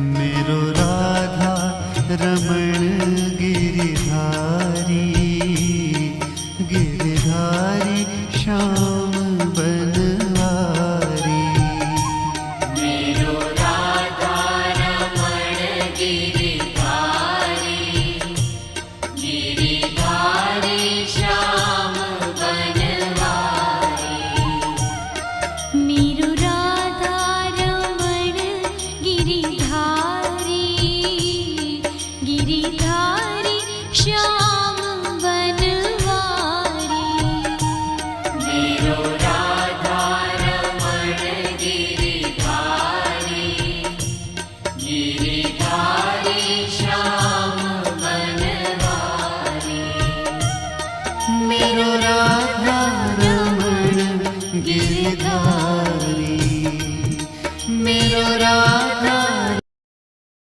मेरो राधा रमण गिरिधारी, गिरिधारी श्याम बनवारी। मेरो राधा रमण गिरिधारी, गिरिधारी श्याम बनवारी। मेरो राधा रमण गिरिधारी, गिरिधारी श्याम बनवारी। मेरो राधा रमण गिरिधारी, गिरि